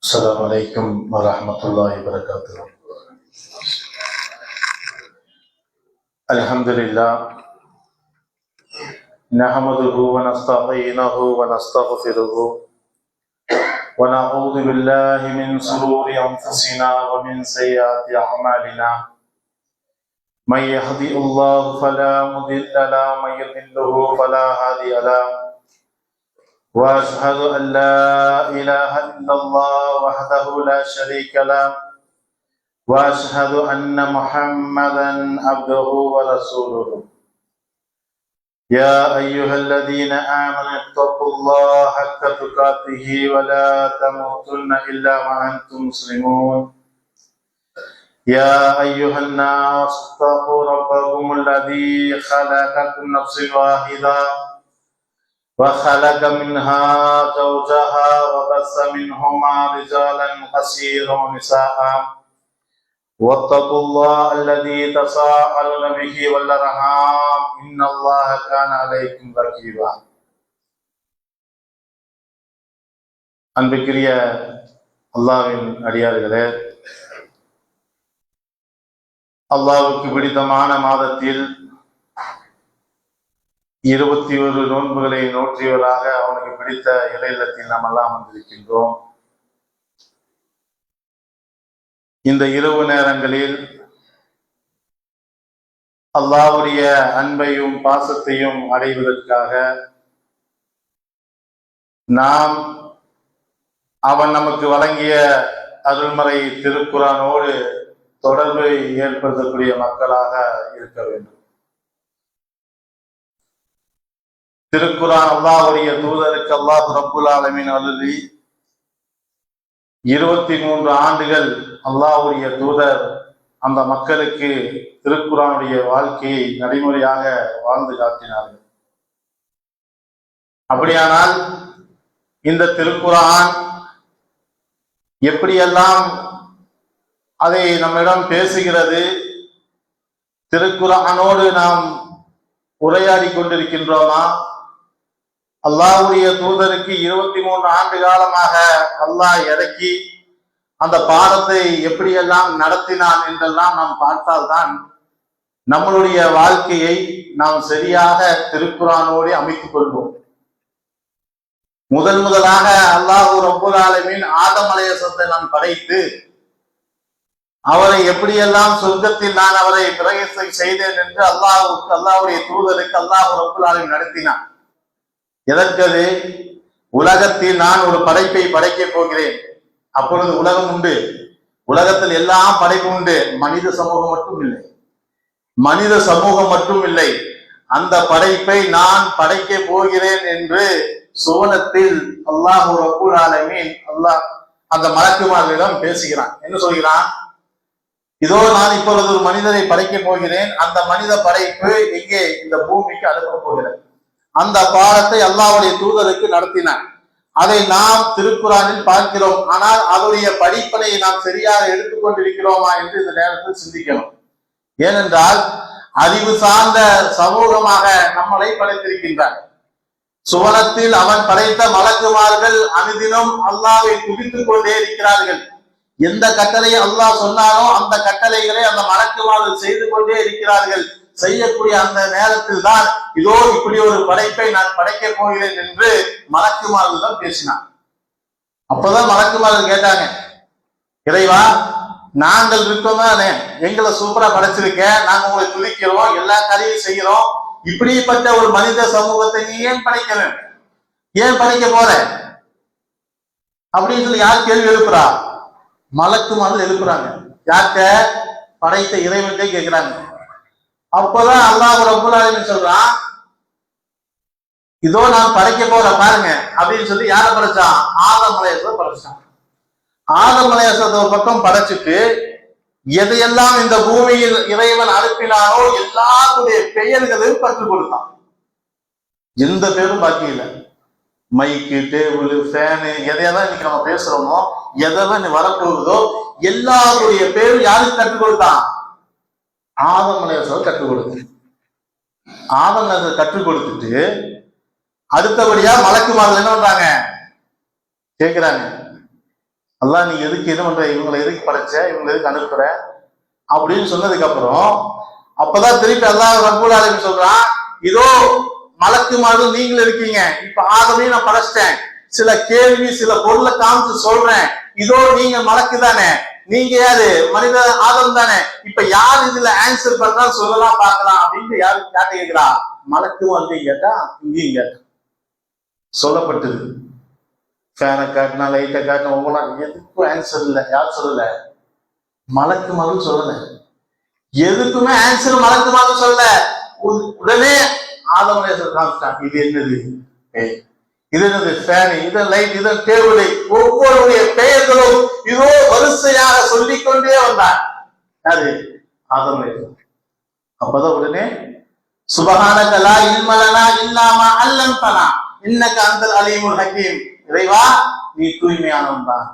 السلام عليكم ورحمة الله وبركاته. الحمد لله نحمده ونستعينه ونستغفره ونعوذ بالله من شرور أنفسنا ومن سيئات أعمالنا. من يهدي الله فلا مضل له ومن يضلل فلا هادي له. وأشهد أن لا إله إلا الله وحده لا شريك له وأشهد أن محمدا عبده ورسوله. يا أيها الذين آمنوا اتقوا الله حق تقاته ولا تموتن إلا وأنتم مسلمون. يا أيها الناس اتقوا ربكم الذي خلقكم من نفس واحدة وخلق منها زوجها وبث منهما رجالا كثيرا ونساء واتقوا الله الذي تساءلون به والأرحام إن الله كان عليكم رقيبا. அன்பிற்குரிய அல்லாஹ்வின் அடியார்களே, அல்லாஹ்வுக்கு பிடித்தமான மாதத்தில் 21 நோன்புகளை நோற்றியவராக அவனுக்கு பிடித்த இறையில்லத்தில் நாம் எல்லாம் அமர்ந்திருக்கின்றோம். இந்த இரவு நேரங்களில் அல்லாஹ்வுடைய அன்பையும் பாசத்தையும் அடைவதற்காக நாம் அவன் நமக்கு வழங்கிய அருள்மறை திருக்குர்ஆனோடு தொடர்பை ஏற்படுத்தக்கூடிய மக்களாக இருக்க வேண்டும். திருக்குர்ஆன் அல்லாஹ்வுடைய தூதருக்கு அல்லாஹ் ரப்புல் ஆலமீன் அருளி 23 ஆண்டுகள் அல்லாஹ்வுடைய தூதர் அந்த மக்களுக்கு திருக்குர்ஆனுடைய வாழ்க்கையை நடைமுறையாக வாழ்ந்து காட்டினார்கள். அப்படியானால் இந்த திருக்குர்ஆன் எப்படியெல்லாம் அதை நம்மிடம் பேசுகிறது, திருக்குர்ஆனோடு நாம் உரையாடி கொண்டிருக்கின்றோமா? அல்லாஹ்வுடைய தூதருக்கு 23 ஆண்டு காலமாக அல்லாஹ் இறக்கி அந்த பாடத்தை எப்படியெல்லாம் நடத்தினான் என்றெல்லாம் நாம் பார்த்தால்தான் நம்மளுடைய வாழ்க்கையை நாம் சரியாக திருக்குர்ஆனோடு அமைத்துக் கொள்வோம். முதலாக அல்லாஹ் ரப்புல் ஆலமீன் ஆதம் அலைஹிஸ்ஸலாத்தை நான் படைத்து அவரை எப்படியெல்லாம் சொர்க்கத்தில் நான் அவரை பிரவேசம் செய்தேன் என்று அல்லாஹ்வுடைய தூதருக்கு அல்லாஹ் ரப்புல் ஆலமீன் நடத்தினான். எதற்கது? உலகத்தில் நான் ஒரு படைப்பை படைக்கப் போகிறேன். அப்பொழுது உலகம் உண்டு, உலகத்தில் எல்லாம் படைப்பு உண்டு, மனித சமூகம் மட்டும் இல்லை. அந்த படைப்பை நான் படைக்க போகிறேன் என்று சுவனத்தில் அல்லாஹ் ரப்புல் ஆலமீன் அல்லாஹ் அந்த மலக்குமார்களிடம் பேசுகிறான். என்ன சொல்கிறான்? இதோ நான் இப்பொழுது ஒரு மனிதரை படைக்க போகிறேன், அந்த மனித படைப்பு எங்கே இந்த பூமிக்கு அனுப்ப போகிறேன். அந்த பாடத்தை அல்லாஹ்வுடைய தூதருக்கு நடத்தினார். அதை நாம் திருக்குர்ஆனில் பார்க்கிறோம். ஆனால் அதனுடைய படிப்பனை நாம் சரியாக எடுத்துக்கொண்டிருக்கிறோமா என்று இந்த நேரத்தில் சிந்திக்கணும். ஏனென்றால் அறிவு சார்ந்த சமூகமாக நம்மளை படைத்திருக்கின்றார். சுவனத்தில் அவன் படைத்த மலக்குமார்கள் அனுதினம் அல்லாஹ்வை துதித்துக் கொண்டே இருக்கிறார்கள். எந்த கட்டளையை அல்லாஹ் சொன்னாரோ அந்த கட்டளைகளை அந்த மலக்குமார்கள் செய்து கொண்டே இருக்கிறார்கள். செய்யக்கூடிய அந்த நேரத்தில் தான் இதோ இப்படி ஒரு படைப்பை நான் படைக்க போகிறேன் என்று மலக்குமார்கள் தான் பேசினான். அப்பதான் மலக்குமார்கள் கேட்டாங்க, இறைவா, நாங்கள் இருக்கோம் தானே, எங்களை சூப்பரா படைச்சிருக்க, நாங்க உங்களை துதிக்கிறோம், எல்லா காரியம் செய்கிறோம், இப்படிப்பட்ட ஒரு மனித சமூகத்தை நீ ஏன் படைக்கிறேன், ஏன் படைக்க போற அப்படின்னு சொல்லி யார் கேள்வி எழுப்புறா? மலக்குமார்கள் எழுப்புறாங்க. யார்கிட்ட? படைத்த இறைவன்கிட்ட கேட்கிறாங்க. அப்பதான் அல்லாஹ் ரப்புல் ஆலமீன் சொல்றான், இதோ நான் படைக்க போற பாருங்க அப்படின்னு சொல்லி யாரை படைச்சான்? ஆதம் அலைஹிஸ்ஸலாத்தை படைச்சான். ஆதம் அலைஹிஸ்ஸலாத்தை ஒரு பக்கம் படைச்சிட்டு எதையெல்லாம் இந்த பூமியில் இறைவன் அனுப்பினானோ எல்லாத்துடைய பெயர்களையும் கற்றுக் கொடுத்தான். எந்த பேரும் பாக்கி இல்லை. மைக்கு, டேபிள், ஃபேனு, எதையெல்லாம் இன்னைக்கு நம்ம பேசுறோமோ, எதெல்லாம் நீ வரப்போகுதோ எல்லாருடைய பேரும் யாருக்கு கற்றுக் கொடுத்தான்? ஆதம் அலைஹிஸ்ஸலாம் கற்றுக் கொடுத்து ஆதம் அலைஹிஸ்ஸலாம் கற்றுக் கொடுத்துட்டு அடுத்தபடியா மலக்குமார்கள் என்ன பண்றாங்க? கேட்கிறாங்க, அல்லாஹ் நீ எதுக்கு இது பண்ற, இவங்களை எதுக்கு படைச்ச, இவங்களை எதுக்கு அனுப்புற அப்படின்னு சொன்னதுக்கு அப்புறம் அப்பதான் திருப்பி அல்லாஹ் ரப்பல் ஆலமீன் சொல்றான், இதோ மலக்குமார்கள் நீங்களும் இருக்கீங்க, இப்ப ஆதமையும் நான் படைச்சிட்டேன், சில கேள்வி சில பொருளை காமிச்சு சொல்றேன், இதோ நீங்க மலக்கு தானே, நீங்க யாரு மனித ஆதம் தானே, இப்ப யார் இதுல ஆன்சர் பண்றா சொல்லலாம் பார்க்கலாம் அப்படின்னு யார்கிட்ட கேட்கிறா, மலக்குமார்கள் கேட்டா இங்கேயும் கேட்டா சொல்லப்பட்டது. ஃபேனை காட்டினா லைட்டை காட்டினா ஒவ்வொரு எதுக்கும் ஆன்சர் இல்லை. யார் சொல்லல? மலக்குமார்கள் சொல்லல. எதுக்குமே ஆன்சர் மலக்குமார்கள் சொல்லல. உடனே ஆதம் காமிச்சிட்டான், இது என்னது, இது என்னது ஃபேன், இது லைட், இது டேபிள், ஒவ்வொருடைய பெயர்களும் இதோ வரிசையாக சொல்லிக் கொண்டே வந்தான். யாரு? ஆதம். அப்பதான் உடனே சுபஹானக லா இல்ம லனா இல்லா மா அல்லம்தனா இன்னக அன்தல் அலீமுல் ஹகீம், இறைவா நீ தூய்மையானவன் தான்,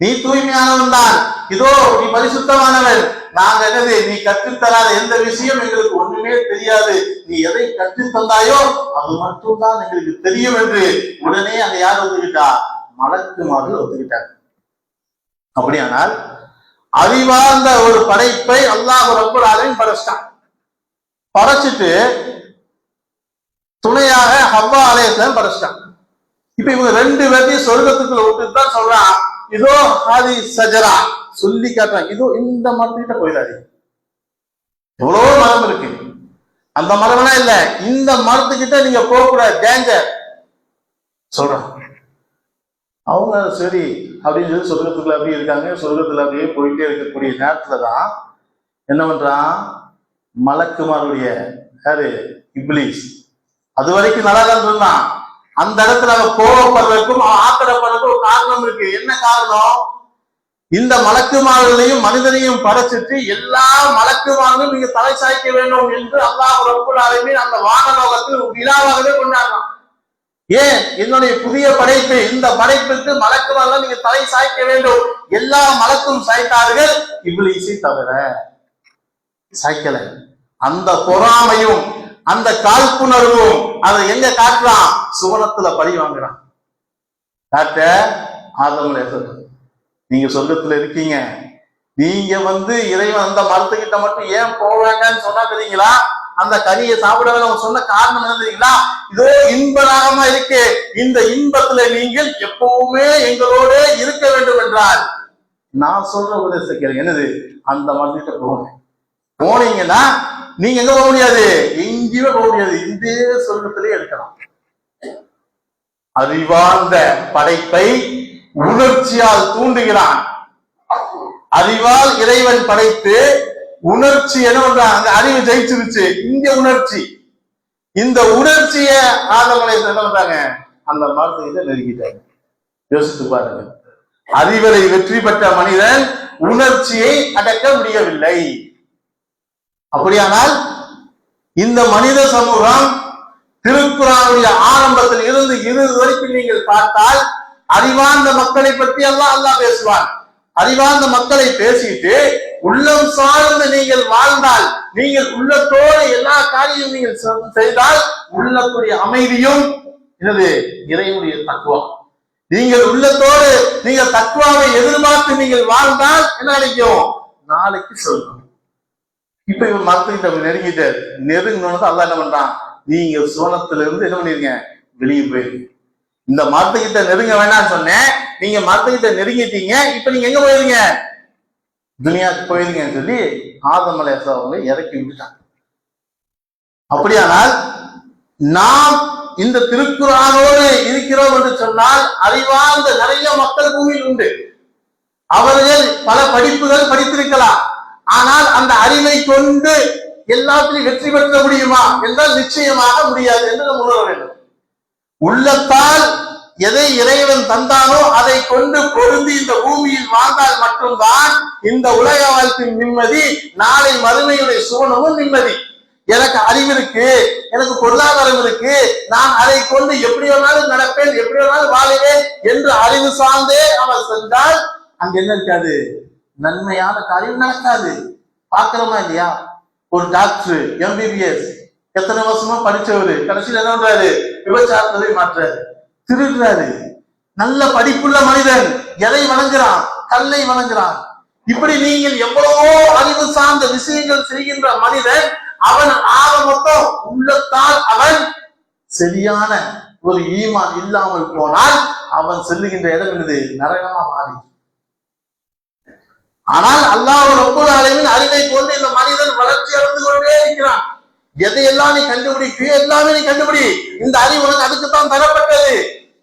நீ தூய்மையானவன் தான், இதோ நீ பரிசுத்தமானவன், நாங்க என்னது நீ கற்றுத்தராத எந்த விஷயம் எங்களுக்கு ஒண்ணுமே தெரியாது, நீ எதை கற்றுத்தந்தாயோ அது மட்டும்தான் எங்களுக்கு தெரியும் என்று உடனே அந்த யார் ஒத்துக்கிட்டா? மலக்குமார்கள் ஒத்துக்கிட்டார். அப்படியானால் அறிவார்ந்த ஒரு படைப்பை அல்லாஹ் ரப்பல் ஆலமீன் படைச்சிட்டான். படைச்சிட்டு துணையாக ஹவ்வா அலைஹிஸ்ஸலாம் படைச்சிட்டான். இப்ப இவங்க ரெண்டு பேர்த்தையும் சொர்க்கத்துக்குள்ள விட்டுட்டு தான் சொல்றான், இதோ ஹாதி சஜரா சொல்லி காட்டுறான், இதோ இந்த மரத்துக்கிட்ட போயிடாது, எவ்வளவோ மரம் இருக்கு, அந்த மரம்லாம் இல்ல, இந்த மரத்துக்கிட்ட நீங்க போகக்கூடாது, டேஞ்சர் சொல்றான். அவங்க சரி அப்படின்னு சொல்லி சொர்க்கத்துக்குள்ள அப்படியே இருக்காங்க. சொர்க்கத்துல அப்படியே போயிட்டே இருக்கக்கூடிய நேரத்துலதான் என்ன பண்றான், மலக்குமாருடைய யாரு இப்லீஸ் அது வரைக்கும் நல்லா தான் இருந்தான். அந்த இடத்துல அவன் கோபப்படுறதுக்கும் ஆத்திரப்படுறதுக்கும் ஒரு காரணம் இருக்கு. என்ன காரணம்? இந்த மலக்குமார்களையும் மனிதனையும் படைச்சிட்டு எல்லா மலக்குமார்களும் நீங்க தலை சாய்க்க வேண்டும் என்று அல்லாஹ் ரப்பல் ஆலமீன் அந்த வானலோகத்தில் விழாவாகவே கொண்டாடுறான். ஏன்? என்னுடைய புதிய படைப்பு, இந்த படைப்புக்கு மலக்குமார்கள் நீங்க தலை சாய்க்க வேண்டும். எல்லா மலக்கும் சாய்த்தார்கள், இப்லீஸை தவிர சாய்க்கல. அந்த பொறாமையும் அந்த காழ்ப்புணர்வும் அதை எங்க காட்டுறான்? சுவனத்துல பழி வாங்குறான். காட்ட ஆதம் அலைஹிஸ்ஸலாம், நீங்க சொர்க்கத்துல இருக்கீங்க, நீங்க இறைவன் அந்த மரத்துக்கிட்ட மட்டும் ஏன் போக வேண்டாம்னு சொன்னா தெரியுங்களா? அந்த கனியை சாப்பிட வேண்டாம் சொன்ன காரணம் என்ன தெரியுங்களா? இதோ இன்பராகமா இருக்கு, இந்த இன்பத்துல நீங்கள் எப்பவுமே எங்களோட இருக்க வேண்டும் என்றால் நான் சொல்ற உபதேசத்தை கேளுங்க. என்னது? அந்த மரத்துக்கிட்ட போங்க. போனீங்கன்னா நீங்க எங்க போக முடியாது, எங்கேயுமே போக முடியாது, இந்த சொர்க்கத்திலே இருக்கலாம். அறிவார்ந்த படைப்பை உணர்ச்சியால் தூண்டுகிறான். அறிவால் இறைவன் படைத்து உணர்ச்சி என்ன பண்றான்? அந்த அறிவு ஜெயிச்சிருச்சு, இங்க உணர்ச்சி, இந்த உணர்ச்சிய ஆதம் அலைஹிஸ்ஸலாம் என்ன பண்றாங்க? அந்த மரத்துக்கிட்ட நெருங்கிட்டாங்க. யோசித்து பாருங்க, அறிவரை வெற்றி பெற்ற மனிதன் உணர்ச்சியை அடக்க முடியவில்லை. அப்படியானால் இந்த மனித சமூகம் திருக்குர்ஆனுடைய ஆரம்பத்தில் இருந்து இறுதி வரைக்கும் நீங்கள் பார்த்தால் அறிவார்ந்த மக்களை பற்றி அல்லாஹ் பேசுவான். அறிவார்ந்த மக்களை பேசிட்டு உள்ளம் சார்ந்து நீங்கள் வாழ்ந்தால், நீங்கள் உள்ளத்தோடு எல்லா காரியமும் நீங்கள் செய்தால் உள்ளக்கூடிய அமைதியும் என்னது? இறைவனுடைய தக்வா. நீங்கள் உள்ளத்தோடு நீங்கள் தக்வாவை எதிர்பார்த்து நீங்கள் வாழ்ந்தால் என்ன கிடைக்கும்? நாளைக்கு சொல்லும். இப்ப இவன் மரத்துக்கிட்ட நெருங்கிட்டு நெருங்கினோன்னு அல்லாஹ் என்ன பண்றான்? நீங்க சுவனத்துல இருந்து என்ன பண்ணிருங்க? வெளியே போயிருங்க. இந்த மரத்துக்கிட்ட நெருங்க வேண்டாம்னு சொன்னேன், நீங்க மரத்துக்கிட்ட நெருங்கிட்டீங்க, இப்ப நீங்க எங்க போயிருங்க? துனியாவுக்கு போயிருங்கன்னு சொல்லி ஆதம் அலைஹிஸ்ஸலாம் இறக்கி விட்டுட்டாங்க. அப்படியானால் நாம் இந்த திருக்குர்ஆனோடு இருக்கிறோம் என்று சொன்னால் அறிவார்ந்த நிறைய மக்கள் பூமியில் உண்டு. அவர்கள் பல படிப்புகள் படித்திருக்கலாம், ஆனால் அந்த அறிவை கொண்டு எல்லாத்திலையும் வெற்றி பெற்ற முடியுமா என்றால் நிச்சயமாக முடியாது என்று நாம் உணர வேண்டும். உள்ளத்தால் எதை இறைவன் தந்தானோ அதை கொண்டு பொருந்தி இந்த பூமியில் வாழ்ந்தால் மட்டும்தான் இந்த உலக வாழ்க்கையின் நிம்மதி, நாளை மறுமையுடைய சுவனமும் நிம்மதி. எனக்கு அறிவு இருக்கு, எனக்கு பொருளாதாரம் இருக்கு, நான் அதை கொண்டு எப்படி வேணாலும் நடப்பேன், எப்படி வேணாலும் வாழுவேன் என்று அறிவு சார்ந்தே அவர் சென்றால் அங்க என்ன இருக்காது? நன்மையான காரியம் நடக்காது. பாக்குறோமா இல்லையா? ஒரு டாக்டர் எம்பிபிஎஸ் எத்தனை வருஷமா படிச்சவரு கடைசியில் என்ன பண்றாரு? விபச்சாரத்தை மாற்றாரு, திருடுறாரு. நல்ல படிப்புள்ள மனிதன் எதை வணங்குறான்? கல்லை வணங்குறான். இப்படி நீங்கள் எவ்வளவோ அறிவு சார்ந்த விஷயங்கள் செய்கின்ற மனிதன் அவன் ஆக மொத்தம் உள்ளத்தால் அவன் சரியான ஒரு ஈமான் இல்லாமல் போனால் அவன் செல்லுகின்ற இடம் என்னது? நரகமா மாறி. ஆனால் அல்லாஹ் ரப்பல் ஆலமீன் அறிவை கொண்டு இந்த மனிதன் வளர்ச்சி அடைந்து கொண்டே இருக்கிறான். எதையெல்லாம் நீ கண்டுபிடிக்கிறியோ எல்லாமே நீ கண்டுபிடி. இந்த அறிவு உனக்கு அதுக்குத்தான் தரப்பட்டது.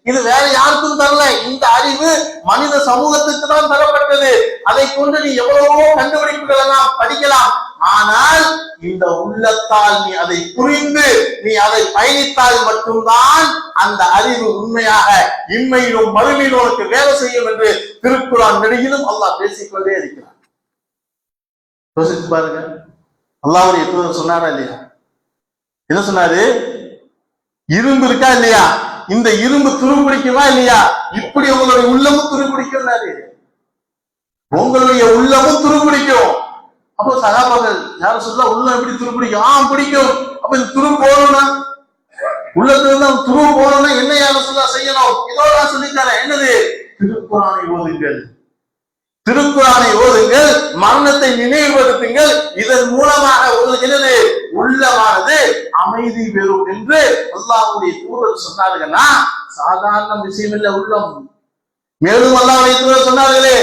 இது வேற யாருக்கும் தரல. இந்த அறிவு மனித சமூகத்துக்கு தான் தரப்பட்டது. அதை கொண்டு நீ எவ்வளவோ கண்டுபிடிப்புகள் எல்லாம் படிக்கலாம். ஆனால் இந்த உள்ளத்தால் நீ அதை புரிந்து நீ அதை பயணித்தால் மட்டும்தான் அந்த அறிவு உண்மையாக இன்மையிலும் மறுமையிலும் உனக்கு வேலை செய்யும் என்று திருக்குர்ஆன் நெடுகிலும் அல்லாஹ் பேசிக்கொண்டே இருக்கிறான். யோசிச்சு பாருங்க, அல்லாஹ்வுடைய தூதர் சொன்னாரா இல்லையா? என்ன சொன்னாரு? இரும்பு இருக்கா இல்லையா, இந்த இரும்பு துருப்பிடிக்குமா இல்லையா? இப்படி உங்களுடைய உள்ளமும் துருப்பிடிக்கும். உங்களுடைய உள்ளமும் துருப்பிடிக்கும். அப்போ சகாபாக்கள் யாரும் சொல்ல உள்ளம் எப்படி துருப்பிடிக்கும்? பிடிக்கும். அப்ப இந்த துரு போகணும்னா, உள்ளத்துல தான் துரு போகணும்னா என்ன யாரும் சொல்ல செய்யணும்? இதோட நான் சொல்லித்தரேன். என்னது? திருக்குர்ஆனை ஓதுங்கள். திருக்குர்ஆனை ஓதுங்கள், மரணத்தை நினைவுபடுத்துங்கள். இதன் மூலமாக உங்களுக்கு என்னது? உள்ளமானது அமைதி பெறும் என்று அல்லாஹ்வுடைய தூதர் சொன்னார்கள்னா சாதாரண விஷயம் இல்ல உள்ளம். மேலும் அல்லாஹ்வுடைய தூதர் சொன்னார்களே,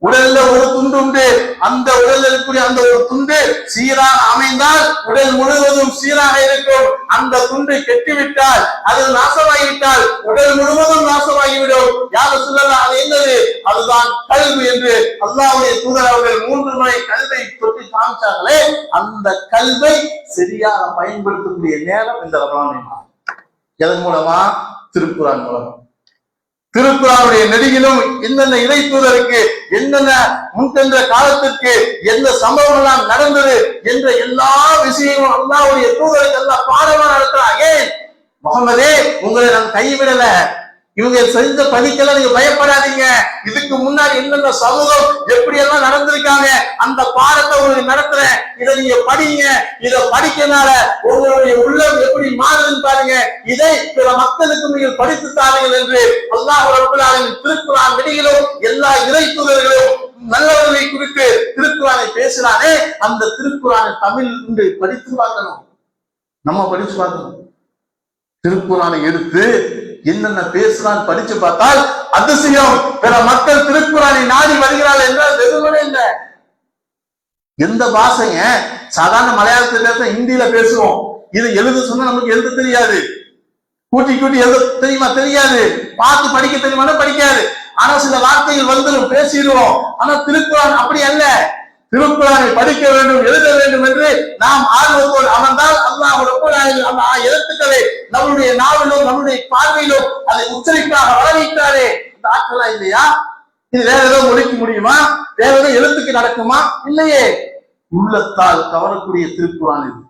உடல்ல ஒரு துண்டு உண்டு, அந்த உடல்ல இருக்கக்கூடிய அந்த ஒரு துண்டு சீராக அமைந்தால் உடல் முழுவதும் சீராக இருக்கும். அந்த துண்டு கெட்டுவிட்டால், அது நாசமாகிவிட்டால் உடல் முழுவதும் நாசமாகிவிடும். யாரும் சொல்லலாம் அது என்னது? அதுதான் கல்வி என்று அல்லாஹ்வுடைய தூதர் அவர்கள் 3 முறை கல்வை தொட்டி காமிச்சாங்களே, அந்த கல்வை சரியாக பயன்படுத்தக்கூடிய நேரம் இந்த ரமலான். எதன் மூலமா? திருக்குர்ஆன் மூலம். திருக்குர்ஆனுடைய நெடுகிலும் என்னென்ன இறை தூதருக்கு என்னென்ன முன்சென்ற காலத்திற்கு எந்த சம்பவம் எல்லாம் நடந்தது என்ற எல்லா விஷயமும் அல்லாஹ்வுடைய தூதருக்கு எல்லாம் பாடமா நடத்துறான். ஏன்? முகமதே, உங்களை நான் கைவிடல. இவங்க செஞ்ச பணிக்கெல்லாம் நீங்க பயப்படாதீங்க. இதுக்கு முன்னாடி என்னென்ன சமூகம் எப்படி எல்லாம் நடந்திருக்காங்க அந்த பாடத்தை உங்களுக்கு நடத்துறேன். இதை நீங்க படிங்க. இதை படிக்கனால உங்களுடைய உள்ளம் எப்படி மாறுதுன்னு பாருங்க. இதை பிற மக்களுக்கும் நீங்கள் படித்து தாருங்கள் என்று அல்லாஹ் ரப்பல் ஆலமீன் திருக்குர்ஆன் வெளியிலும் எல்லா இறை தூதர்களும் நல்லவர்களை குறித்து திருக்குர்ஆனை பேசுறானே, அந்த திருக்குர்ஆனை தமிழ் என்று படித்து பார்க்கணும். நம்ம படிச்சு பார்க்கணும். திருக்குர்ஆனை எடுத்து என்னென்ன பேசுறான் படிச்சு பார்த்தால் அதிசயம். பிற மக்கள் திருக்குர்ஆனை நாடி வருகிறார்கள் என்றால் வெறுமனே இல்லை. எந்த பாஷைங்க? சாதாரண மலையாளத்தில் பேச, ஹிந்தியில பேசுவோம். இது எழுத சொன்னா நமக்கு எழுத தெரியாது. கூட்டி கூட்டி எழுத தெரியுமா? தெரியாது. பார்த்து படிக்க தெரியுமா? படிக்காது. ஆனா சில வார்த்தைகள் வந்துடும், பேசிடுவோம். ஆனா திருக்குர்ஆன் அப்படி அல்ல. திருக்குர்ஆனை படிக்க வேண்டும், எழுத வேண்டும் என்று நாம் ஆர்வத்தோடு அமர்ந்தால் அல்லாஹ் ரப்பல் ஆலமீன் அந்த எழுத்துக்களை நம்முடைய நாவிலும் நம்முடைய பார்வையிலும் அதை உச்சரிப்பாக வரவைத்தாரே. இந்த ஆற்றலா இல்லையா? இது வேற ஏதோ மொழிக்கு முடியுமா? வேற ஏதோ எழுத்துக்கு நடக்குமா? இல்லையே. உள்ளத்தால் கவரக்கூடிய திருக்குர்ஆன் இது.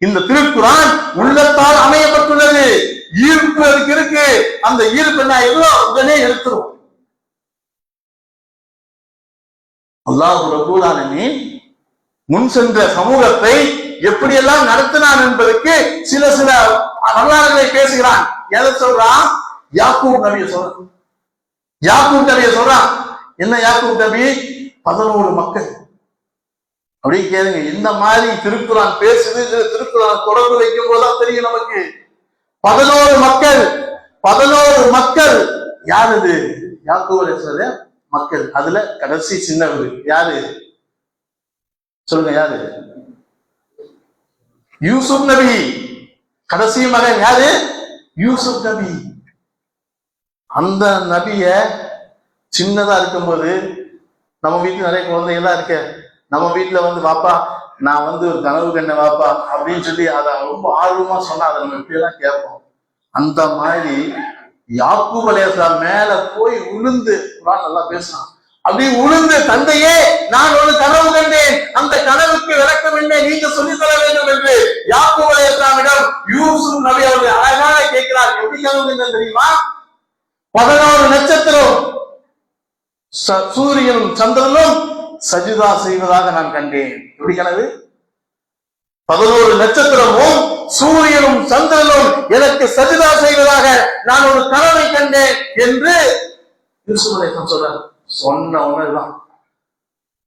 இந்த திருக்குர்ஆன் உள்ளத்தால் அமையப்பட்டுள்ளது. ஈர்ப்பு அதுக்கு இருக்கு. அந்த ஈர்ப்பு என்ன எவ்வளோ உடனே எடுத்துரும். அல்லாஹ் ரப்பல் ஆலமீன் முன் சென்ற சமூகத்தை எப்படியெல்லாம் நடத்தினான் என்பதற்கு சில வரலாறுகளை பேசுகிறான். எதை சொல்றான்? யாக்கூப் நபியை சொல்றான். யாக்கூப் நபியை சொல்றான். என்ன யாக்கூப் நபி? 11 மக்கள். அப்படி கேளுங்க. இந்த மாதிரி திருக்குர்ஆன் பேசுது. திருக்குர்ஆன் தொடர்பு வைக்கும் போதுதான் தெரியும் நமக்கு. 11 மக்கள். 11 மக்கள் யார் இது? யாக்கூப் அலைஹிஸ்ஸலாம் மக்கள். அதுல கடைசி சின்னவர் யாரு சொல்லுங்க? யாரு? யூசுப் நபி. கடைசி மகன் யாரு? யூசுப் நபி. அந்த நபிய சின்னதா இருக்கும்போது, நம்ம வீட்டுல நிறைய குழந்தைகள்லாம் இருக்க, நம்ம வீட்டுல வாப்பா நான் ஒரு கனவு கண்ண வாப்பா அப்படின்னு சொல்லி அதை ரொம்ப ஆர்வமா சொன்னா அதை நம்ம எப்படியெல்லாம் கேட்போம். அந்த மாதிரி யாக்கூப் அலைஹிஸ்ஸலாம் மேல போய் உளுந்து குர்ஆன் நல்லா பேசினான். அப்படி உளுந்து, தந்தையே நான் ஒரு கனவு கண்டேன், அந்த கனவுக்கு விளக்கம் என்ன, நீங்க சொல்லித் தர வேண்டும் என்று யாக்கூப் அலைஹிஸ்ஸலாமிடம் யூசுப் நபி அவர்கள் அழகாக கேட்கிறார். எப்படி கனவு கண்டேன் தெரியுமா? 11 நட்சத்திரம் சூரியனும் சந்திரனும் சஜிதா செய்வதாக நான் கண்டேன். எப்படி கனவு? 11 நட்சத்திரமும் சூரியனும் சந்திரனும் எனக்கு சஜிதா செய்வதாக நான் ஒரு கனவை கண்டேன் என்று யூசுப் அலைஹிஸ்ஸலாம் சொல்றாரு. சொன்ன உடனேதான்,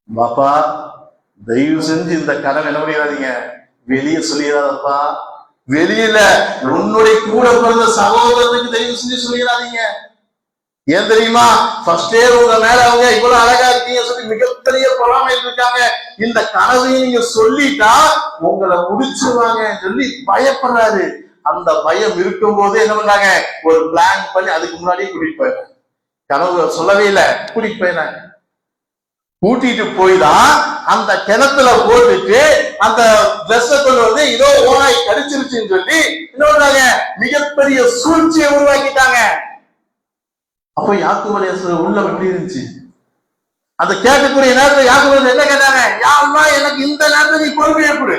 பாப்பா தயவு செஞ்சு இந்த கனவு என்ன பண்ணிடாதீங்க, வெளியே சொல்லிடாதப்பா, வெளியில உன்னுடைய கூட பிறந்த சகோதரனுக்கு தயவு செஞ்சு சொல்லிடாதீங்க. ஏன் தெரியுமா, ஃபர்ஸ்டே உங்க மேல அவங்க இவ்வளவு அழகா இருக்கீங்க சொல்லி மிகப்பெரிய பொறாமையில் இருக்காங்க. இந்த கனவையும் நீங்க சொல்லிட்டா உங்களை முடிச்சுவாங்க சொல்லி பயப்படுறாரு. அந்த பயம் இருக்கும் போது என்ன பண்றாங்க, ஒரு பிளான் பண்ணி அதுக்கு முன்னாடியே கூட்டிட்டு போயிடுறாங்க. கனவு சொல்லவே இல்லை, கூட்டிட்டு போயிடுறாங்க. கூட்டிட்டு போய்தான் அந்த கிணத்துல போட்டுட்டு அந்த ட்ரெஸ்ஸை கொண்டு வந்து இதோ ஓனாய் கடிச்சிருச்சுன்னு சொல்லி என்ன பண்றாங்க, மிகப்பெரிய சூழ்ச்சியை உருவாக்கிட்டாங்க. அப்ப யாக்கூப் அலைஹிஸ்ஸலாம் உள்ளம் எப்படி இருந்துச்சு? அந்த கேட்கக்கூடிய நேரத்தில் யாக்கூப் அலைஹிஸ்ஸலாம் என்ன கேட்டாங்க, யா அல்லாஹ் எனக்கு இந்த நேரத்தில் நீ பொறுமையை கொடு,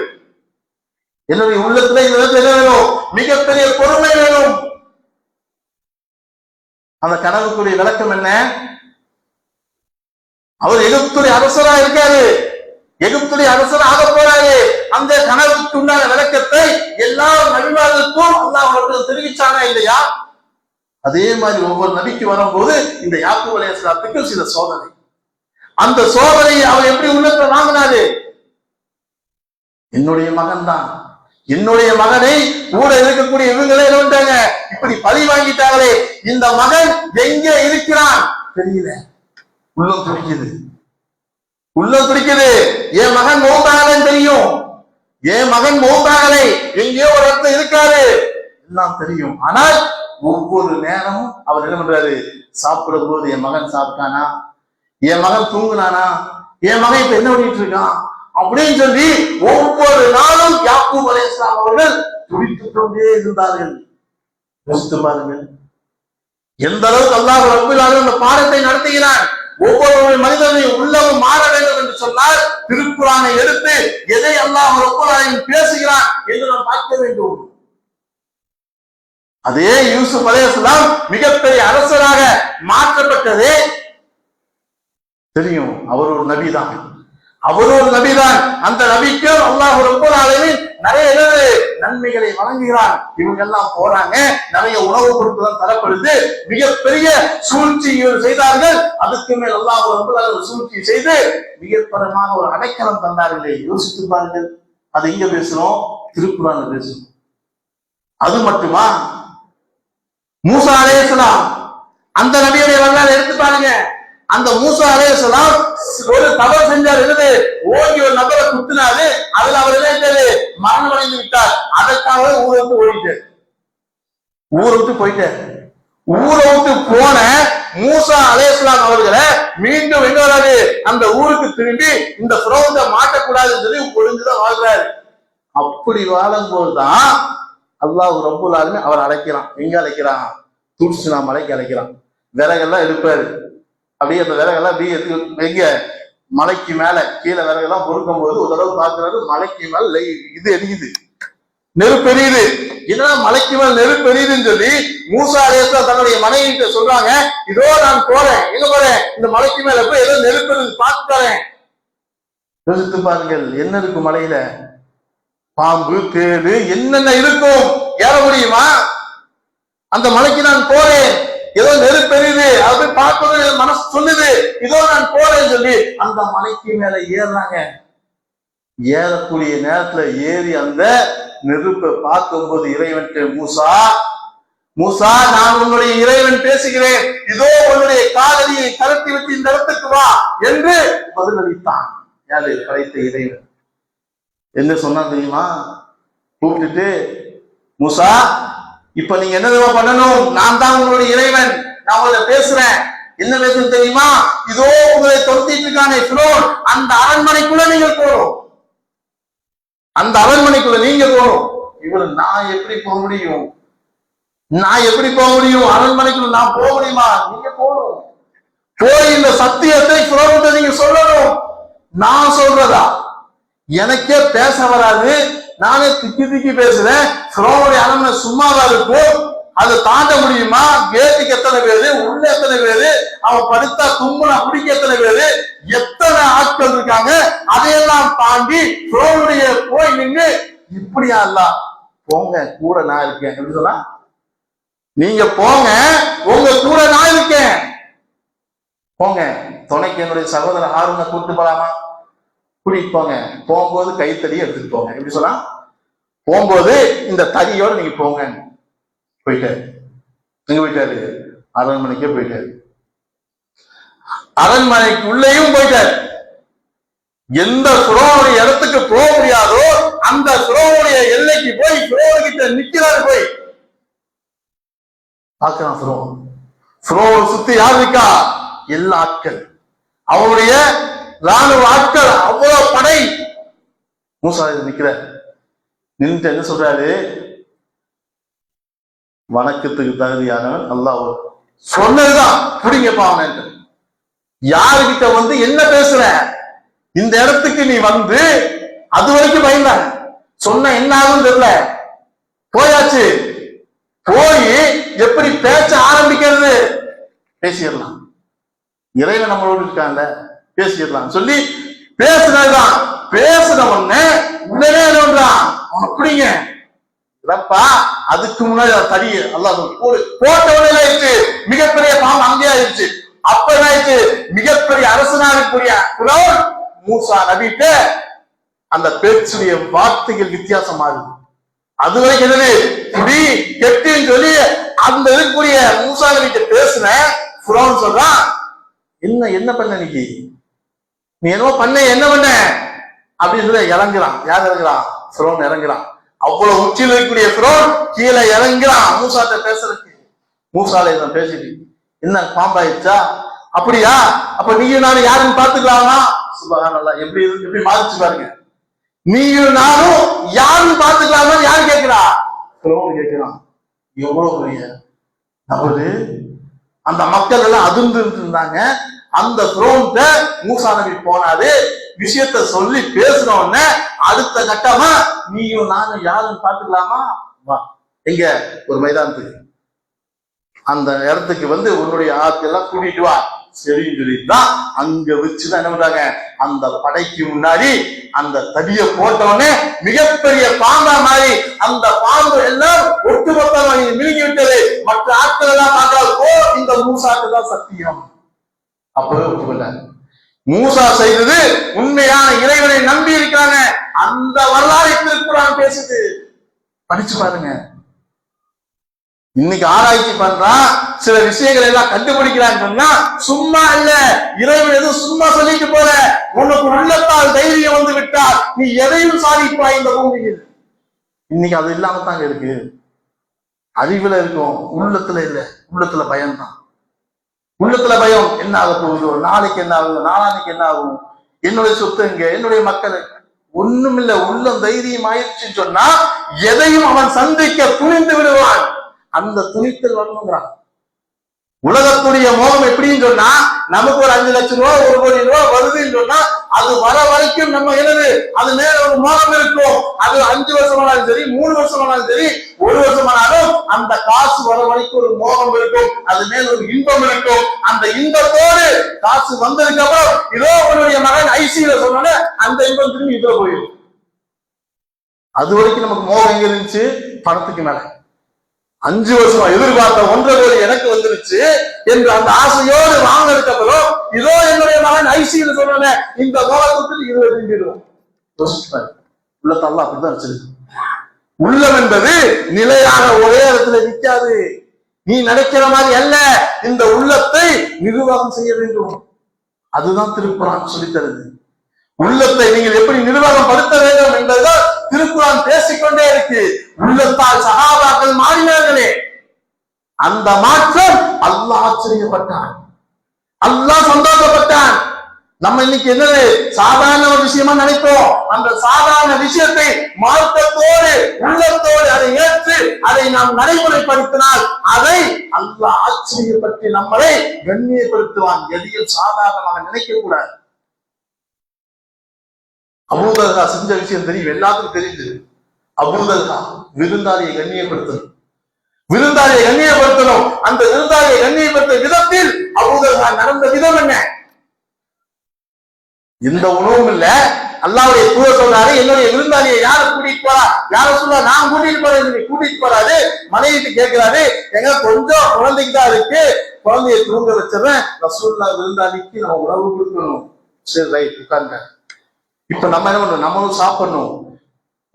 என்னுடைய உள்ளத்துல இந்த நேரத்தில் என்ன வேணும், மிகப்பெரிய பொறுமை வேணும். அந்த கனவுக்குரிய விளக்கம் என்ன? அவர் எகிப்துடைய அரசரா இருக்காரு, எகிப்துடைய அரசர் ஆக போறாரு. அந்த கனவுக்கு உண்டான விளக்கத்தை எல்லா நபிமார்களுக்கும் அல்லாஹ் அவர்கள் தெரிவிச்சானா இல்லையா? அதே மாதிரி ஒவ்வொரு நபிக்கு வரும்போது இந்த யாக்கூப் அலைஹிஸ்ஸலாத்துக்கு சில சோதனை, அந்த சோதனையை அவர் எப்படி உள்ளத்தை வாங்கினாரு? என்னுடைய மகன் தான், என்னுடைய மகனை கூட இருக்கக்கூடிய இவங்களே என்னட்டாங்க, இப்படி பழி வாங்கிட்டாங்களே, இந்த மகன் எங்கே இருக்கிறான் தெரியல. உள்ளம் துடிக்குது, உள்ளம் துடிக்குது. என் மகன் மௌத்தாகலன்னு தெரியும், என் மகன் மௌத்தாகலை, எங்கேயோ ஒரு இடத்துல இருக்காரு எல்லாம் தெரியும். ஆனால் ஒவ்வொரு நேரமும் அவர் என்ன பண்றாரு, சாப்பிடும் போது என் மகன் சாப்பிட்டானா, என் மகன் தூங்குனானா, என் மகன் இப்ப என்ன பண்ணிட்டு இருக்கான் அப்படின்னு சொல்லி ஒவ்வொரு நாளும் யாக்கூப் அலைஹிஸ்ஸலாம் அவர்கள் துடித்துக் கொண்டே இருந்தார்கள். யோசித்து பாருங்கள், எந்த அளவுக்கு அல்லாஹ் ரப்பல் ஆலமீன் அந்த பாடத்தை நடத்துகிறான். ஒவ்வொரு மனிதனையும் உள்ளமும் மாற வேண்டும் என்று சொன்னால் திருக்குர்ஆனை எடுத்து எதை அல்லாஹ் ரப்பல் ஆலமீன் பேசுகிறான் என்று நாம் பார்க்க வேண்டும். அதே யூசுப் அலைஹிஸ்ஸலாம் மிகப்பெரிய அரசராக மாற்றப்பட்டதே தெரியும். அவர் ஒரு நபிதான், அவர் ஒரு நபிதான். அந்த நபிக்கு அல்லாஹ் ரப்பல் ஆலமீன் நிறைய நன்மைகளை வழங்குகிறார். இவங்க எல்லாம் போறாங்க, நிறைய உணவு பொருட்கள் தரப்படுது, மிகப்பெரிய சூழ்ச்சி செய்தார்கள். அதுக்கு மேல் அல்லாஹ் ரப்பல் ஆலமீன் சூழ்ச்சி செய்து மிகப்பெரியமாக ஒரு அடைக்கலம் தந்தார்களே. யோசித்து பாருங்கள், அது இங்க பேசுறோம், திருக்குர்ஆன்ல பேசுறோம். அது மட்டுமா, மூசா அலைஹிஸ்ஸலாம் அந்த நபியுடைய வரலாறு எடுத்து பாருங்க. அந்த மூசா அலைஹிஸ்ஸலாம் ஒரு தவறு செஞ்சார், எழுது ஓங்கி ஒரு நபரை குத்தினாரு, அதுல அவர் என்ன மரணம் அடைந்து விட்டார். அதற்காக ஊரை விட்டு ஓடிட்டார், ஊரை விட்டு போயிட்டார். ஊரை விட்டு போன மூசா அலைஹிஸ்ஸலாம் அவர்களை மீண்டும் என்ன வராது, அந்த ஊருக்கு திரும்பி இந்த ஃபிரௌனை மாட்டக்கூடாதுன்னு சொல்லி ஒளிஞ்சுதான் வாழ்றாரு. அப்படி வாழும் போதுதான் அல்லாஹ் ரப்பல் ஆலமீன் அவர் அழைக்கிறான். எங்க அழைக்கிறான், தூர்சினா மலைக்கு அழைக்கிறான். விறகெல்லாம் எடுப்பாரு, அப்படியே அந்த விறகெல்லாம் அப்படியே எங்க மலைக்கு மேல கீழே விறகெல்லாம் பொறுக்கும் போது ஒரு தடவை பார்க்கிறாரு, மலைக்கு மேல இது எரியுது, நெருப்பு எரியுது. என்னன்னா மலைக்கு மேல நெருப்பு எரியுதுன்னு சொல்லி மூசா அலைஹிஸ்ஸலாம் தன்னுடைய மனைவிட்ட சொல்றாங்க, இதோ நான் போறேன், எங்க போறேன், இந்த மலைக்கு மேல போய் ஏதோ நெருப்பு இருக்கு பார்த்து தரேன். யோசித்து பாருங்கள், என்ன இருக்கும் மலையில, பாம்பு தேடு என்னென்ன இருக்கும், ஏற முடியுமா? அந்த மலைக்கு நான் போறேன், ஏதோ நெருப்பெரியுது, அதை போய் பார்ப்பது மனசு சொல்லுது, இதோ நான் போறேன்னு சொல்லி அந்த மலைக்கு மேல ஏறுறாங்க. ஏறக்கூடிய நேரத்துல ஏறி அந்த நெருப்பை பார்க்கும்போது இறைவன், மூசா மூசா நான் உன்னுடைய இறைவன் பேசுகிறேன், இதோ உன்னுடைய காலடியை கலட்டி விட்டு இந்த இடத்துக்கு வா என்று பதிலளித்தான். யாரு, படைத்த இறைவன். என்ன சொன்னா தெரியுமா, கூப்பிட்டுட்டு, மூசா இப்ப நீங்க என்ன பண்ணணும், நான் தான் உங்களுடைய இறைவன், நான் உங்களை பேசுறேன். என்ன பேசுறது தெரியுமா, இதோ உங்களை தொடுத்திட்டு இருக்கானே ஃபிரௌன், அந்த அரண்மனைக்குள்ள நீங்க போகணும், அந்த அரண்மனைக்குள்ள நீங்க போகணும். இவரு, நான் எப்படி போக முடியும், நான் எப்படி போக முடியும், அரண்மனைக்குள்ள நான் போக முடியுமா, நீங்க போகணும், போய் இந்த சத்தியத்தை ஃபிரௌன்கிட்ட நீங்க சொல்லணும். நான் சொல்றதா, எனக்கே பேச வராது, நானே திக்கி திக்கி பேசுறேன், ஃபிரௌனுடைய அரண்மனை சும்மாவா இருக்கும், அதை தாண்ட முடியுமா, கேட்டுக்கு எத்தனை பேரு, உள்ள எத்தனை பேரு, அவன் படுத்தா தும்முனா குடிக்க எத்தனை பேரு, எத்தனை ஆட்கள் இருக்காங்க, அதையெல்லாம் தாண்டி ஃபிரௌனுடைய போய் நின்று இப்படியா இல்ல, போங்க கூட நான் இருக்கேன் எப்படி சொன்னா, நீங்க போங்க உங்க கூட நான் இருக்கேன், போங்க. துணைக்கு என்னுடைய சகோதரர் ஹாரூனை கூட்டு போலாமா? கூட்டிட்டு போங்க. போகும்போது கைத்தடியை எடுத்துட்டு போங்க. எப்படி சொன்னா, போகும்போது இந்த தடியோட நீங்க போங்க. போயிட்டாரு. எங்க போயிட்டாரு? அரண்மனைக்கே போயிட்டாரு. அரண்மனைக்கு உள்ளேயும் போயிட்டாரு. எந்த ஃபிரௌனுடைய இடத்துக்கு போக முடியாதோ அந்த ஃபிரௌனுடைய எல்லைக்கு போய் ஃபிரௌன் கிட்ட நிக்கிறாரு. போய் பார்க்கிறான் ஃபிரௌன் சுத்தி யார் இருக்கா? எல்லா ஆட்கள், அவருடைய ராணுவ ஆட்கள், அவ்வளவு படை. மூசா நிக்கிற நின்று என்ன சொல்றாரு? வணக்கத்துக்கு தகுதியானவன் அல்லாஹ். சொன்னதுதான் புடிங்கப்பா அவன். யாருகிட்ட வந்து என்ன பேசுற? இந்த இடத்துக்கு நீ வந்து அது வரைக்கும் பயந்தாங்க. சொன்ன என்ன ஆகும் தெரியல. போயாச்சு. போய் எப்படி பேச்ச ஆரம்பிக்கிறது? பேசிடலாம். இறைவன் நம்மளோடு இருக்காங்க, பேசிடலாம் சொல்லி பேசுனதுதான். பேசுன உடனே உடனே அவனை பிடிங்க இல்லப்பா. அதுக்கு முன்னாடி தடிய அல்லாஹ் போட்ட உடனே ஆயிடுச்சு. மிகப்பெரிய பாவம் அங்கே ஆயிடுச்சு. அப்ப என்ன ஆயிடுச்சு? மிகப்பெரிய அரசனாகக்கூடிய ஃபிரௌன் மூசா நபிட்ட அந்த பேச்சுடைய வார்த்தைகள் வித்தியாசமா இருக்கு. அது வரைக்கும் என்னது குடி கெட்டுன்னு சொல்லி அந்த இருக்கக்கூடிய மூசா நபிட்ட பேசுன ஃபிரௌன் சொல்றான், என்ன பண்ண நீ என்னவோ பண்ண, என்ன பண்ண அப்படின்னு சொல்லி இறங்குறான். யார் இறங்குறான்? ஃபிரௌன் இறங்குறான். அவ்வளவு உச்சியில் இருக்கக்கூடிய ஃபிரௌன் கீழே இறங்குறான் மூசாட்ட பேசுறதுக்கு. மூசால இவன் பேசிட்டு, என்ன பாம்பாயிடுச்சா? அப்படியா? அப்ப நீயும் நானும் யாருன்னு பாத்துக்கலாமா? சுபஹானல்லாஹ், எப்படி மாறிச்சு பாருங்க. நீயும் நானும் யாருன்னு பாத்துக்கலாமா? யாரு கேட்கிறா? ஃபிரௌன் கேட்கிறான். எவ்வளவு பெரிய அவரு. அந்த மக்கள் எல்லாம் அதிர்ந்து இருந்தாங்க. அந்த ஃபிரௌன்ட்ட மூசா நபி போனாரு. விஷயத்த சொல்லி பேசின உடனே அடுத்த கட்டமா நீயும் நானும் யாருன்னு பாத்துக்கலாமா? வா, எங்க ஒரு மைதானத்துக்கு, அந்த இடத்துக்கு வந்து உன்னுடைய ஆட்கள் கூட்டிட்டு வா. சரின்னு சொல்லிதான் அங்க வச்சுதான் என்ன பண்றாங்க, அந்த படைக்கு முன்னாடி அந்த தடிய போட்டவனே மிகப்பெரிய பாம்பா மாறி அந்த பாம்பு எல்லாம் ஒட்டுமொத்தமாக மிழுங்கி விட்டது. மற்ற ஆட்கள் எல்லாம் பார்த்தால் ஓ, இந்த மூசாக்கு தான் சத்தியம். அப்பவே ஒத்துக்கொண்டாங்க. மூசா செய்தது உண்மையான இறைவனை நம்பி இருக்கிறாங்க. அந்த வரலாறு திருக்குறான் பேசுது. படிச்சு பாருங்க. இன்னைக்கு ஆராய்ச்சி பண்றான், சில விஷயங்களை எல்லாம் கண்டுபிடிக்கிறான்னு சொன்னா சும்மா இல்ல. இறைவன் எதுவும் சும்மா சொல்லிட்டு போல. உனக்கு உள்ளத்தால் தைரியம் வந்து விட்டால் நீ எதையும் சாதிப்பாய் இந்த பூமியில். இன்னைக்கு அது இல்லாம தாங்க இருக்கு. அறிவுல இருக்கும், உள்ளத்துல இல்ல. உள்ளத்துல பயம்தான். உள்ளத்துல பயம். என்ன ஆக போகுதோ, நாளைக்கு என்ன ஆகும், நாளானைக்கு என்ன ஆகும், என்னுடைய சொத்து எங்க, என்னுடைய மக்கள், ஒண்ணும் இல்ல. உள்ளம் தைரியம் ஆயிடுச்சுன்னு சொன்னா எதையும் அவன் சந்திக்க துணிந்து விடுவான். அந்த துணித்தல் வரணுங்கிறான். உலகத்துடைய மோகம் எப்படின்னு சொன்னா, நமக்கு ஒரு 5 லட்சம் ரூபாய் 1 கோடி ரூபாய் வருதுன்னு சொன்னா அது வர வரைக்கும் நம்ம என்னது, அது மேல ஒரு மோகம் இருக்கும். அது 5 வருஷமானாலும் சரி, 3 வருஷமானாலும் சரி, 1 வருஷமானாலும் அந்த காசு வர வரைக்கும் ஒரு மோகம் இருக்கும். அது மேல ஒரு இன்பம் இருக்கும். அந்த இன்பத்தோடு காசு வந்ததுக்கு அப்புறம் இதோ உன்னுடைய மகன் ஐசியில சொன்ன அந்த இன்பம் திரும்பி இதுல போயிடும். அது வரைக்கும் நமக்கு மோகம் எங்க இருந்துச்சு? பணத்துக்கு மேல. 5 வருஷமா எதிர்பார்த்த 1.5 கோடி எனக்கு வந்துருச்சு என்று அந்த ஆசையோடு வாங்கினதுக்கு அப்புறம் இதோ என்னுடைய மகன் ஐசியில் சொன்ன இந்த மோகத்துக்கு இது திரும்பிடுவோம். உள்ளத்தெல்லாம் அப்படிதான் வச்சிருக்கு. உள்ளம் என்பது நிலையான ஒரே இடத்துல நிற்காது. நீ நினைக்கிற மாதிரி அல்ல. இந்த உள்ளத்தை நிர்வாகம் செய்ய வேண்டும். அதுதான் திருக்குறான் சொல்லித்தருது. உள்ளத்தை நீங்கள் எப்படி நிர்வாகம் படுத்த வேண்டும் என்பதுதான் திருக்குறான் பேசிக்கொண்டே இருக்கு. உள்ளத்தால் சகாபாக்கள் மாறினார்களே, அந்த மாற்றம் அல்லாஹ் ஆச்சரியப்பட்டான், அல்லாஹ் சந்தோஷப்பட்டான். நம்ம இன்னைக்கு என்னது சாதாரண ஒரு விஷயமா நினைப்போம். அந்த சாதாரண விஷயத்தை மார்க்கத்தோடு உள்ளத்தோடு அதை ஏற்று அதை நாம் நடைமுறைப்படுத்தினால் அதை அல்லாஹ் ஆச்சரியப்பட்டு நம்மளை கண்ணியப்படுத்துவான். எதையும் சாதாரணமாக நினைக்க கூடாது. அபூதல்ஹா செஞ்ச விஷயம் தெரியும், எல்லாத்துக்கும் தெரியுது. அபூதல்ஹா விருந்தாளியை கண்ணியப்படுத்தணும், விருந்தாளியை கண்ணியப்படுத்தணும். அந்த விருந்தாளியை கண்ணியப்படுத்த விதத்தில் அபூதல்ஹா நடந்த விதம் என்ன? எந்த உணவும் இல்ல. அல்லாஹ்வுடைய தூதர் சொல்றாரு, என்னுடைய விருந்தாளியை யார கூட்டிட்டு போறா? யார சொல்ல நான் கூட்டிட்டு போறேன், கூட்டிட்டு போறாரு. மனைவிட்டு கேட்கிறாரு, எங்க கொஞ்சம் குழந்தைக்கு தான் இருக்கு, குழந்தைய தூங்க வச்சிடறேன், ரசூலுல்லாஹ் விருந்தாளிக்கு நம்ம உணவு கொடுக்கணும். சரி ரைட், உட்காருங்க. இப்ப நம்ம என்ன பண்ணணும்? நம்மளும் சாப்பிடணும்.